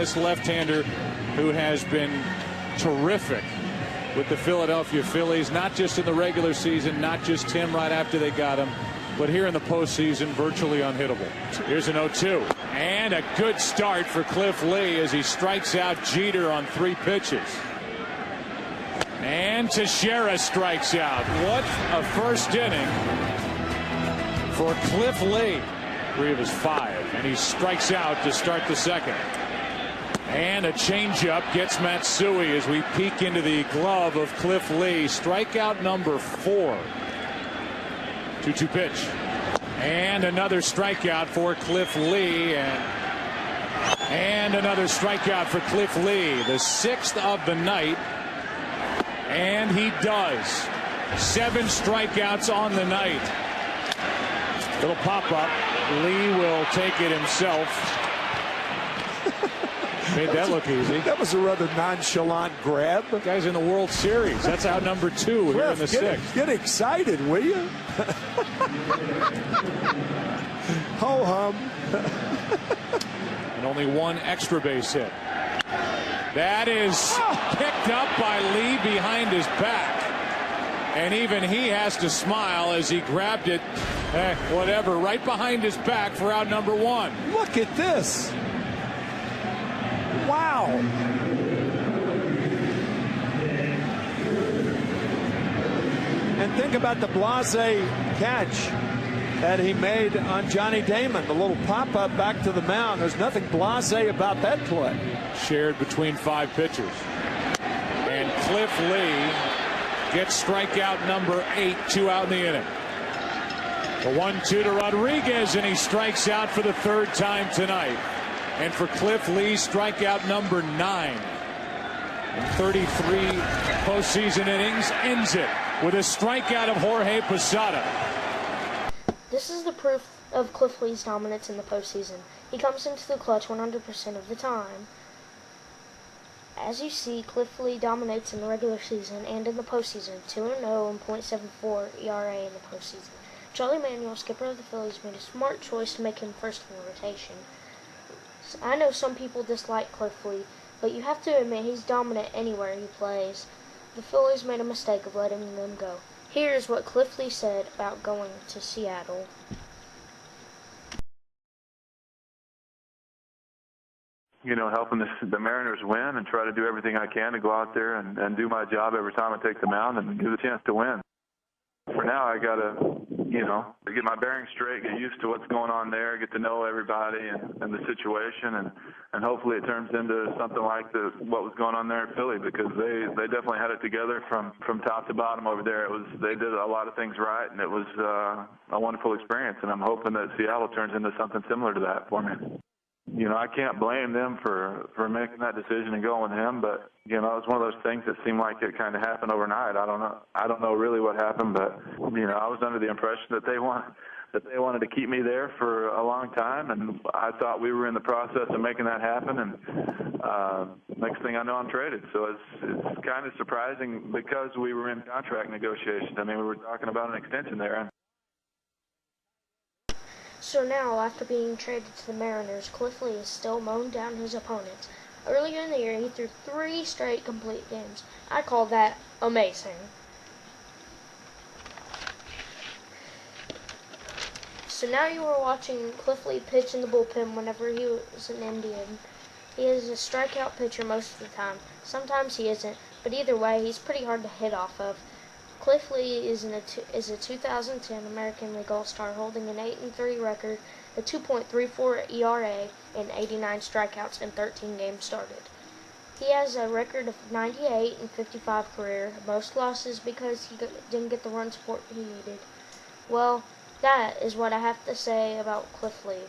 This left-hander who has been terrific with the Philadelphia Phillies, not just in the regular season, not just him right after they got him, but here in the postseason, virtually unhittable. Here's an 0-2. And a good start for Cliff Lee as he strikes out Jeter on 3 pitches. And Teixeira strikes out. What a first inning for Cliff Lee. 3 of his 5. And he strikes out to start the second. And a changeup gets Matsui as we peek into the glove of Cliff Lee. Strikeout number 4. 2-2 pitch. And another strikeout for Cliff Lee. And another strikeout for Cliff Lee. The 6th of the night. And he does. 7 strikeouts on the night. Little pop-up. Lee will take it himself. Made that look easy. That was a rather nonchalant grab. Guy's in the World Series. That's out number 2 here in the 6th. Get excited, will you? Ho hum. And only 1 extra base hit. That is picked up by Lee behind his back. And even he has to smile as he grabbed it, whatever, right behind his back for out number 1. Look at this. Wow. And think about the blasé catch that he made on Johnny Damon. The little pop-up back to the mound. There's nothing blasé about that play. Shared between 5 pitchers. And Cliff Lee gets strikeout number 8, 2 out in the inning. The 1-2 to Rodriguez, and he strikes out for the 3rd time tonight. And for Cliff Lee, strikeout number 9. In 33 postseason innings, ends it with a strikeout of Jorge Posada. This is the proof of Cliff Lee's dominance in the postseason. He comes into the clutch 100% of the time. As you see, Cliff Lee dominates in the regular season and in the postseason, 2-0 and .74 ERA in the postseason. Charlie Manuel, skipper of the Phillies, made a smart choice to make him first in the rotation. I know some people dislike Cliff Lee, but you have to admit he's dominant anywhere he plays. The Phillies made a mistake of letting them go. Here's what Cliff Lee said about going to Seattle. You know, helping the Mariners win and try to do everything I can to go out there and do my job every time I take the mound and give the chance to win. For now, I got to, get my bearings straight, get used to what's going on there, get to know everybody and the situation, and hopefully it turns into something like what was going on there in Philly, because they definitely had it together from top to bottom over there. They did a lot of things right, and it was a wonderful experience, and I'm hoping that Seattle turns into something similar to that for me. I can't blame them for making that decision and going with him, but it was one of those things that seemed like it kind of happened overnight. I don't know really what happened, but I was under the impression that they wanted to keep me there for a long time, and I thought we were in the process of making that happen, and next thing I know, I'm traded. So it's kind of surprising because we were in contract negotiations. I mean, we were talking about an extension there. So now, after being traded to the Mariners, Cliff Lee is still mowing down his opponents. Earlier in the year, he threw 3 straight complete games. I call that amazing. So now you are watching Cliff Lee pitch in the bullpen whenever he was an Indian. He is a strikeout pitcher most of the time. Sometimes he isn't, but either way, he's pretty hard to hit off of. Cliff Lee is a 2010 American League All-Star, holding an 8-3 record, a 2.34 ERA, and 89 strikeouts in 13 games started. He has a record of 98 and 55 career, most losses because he didn't get the run support he needed. Well, that is what I have to say about Cliff Lee.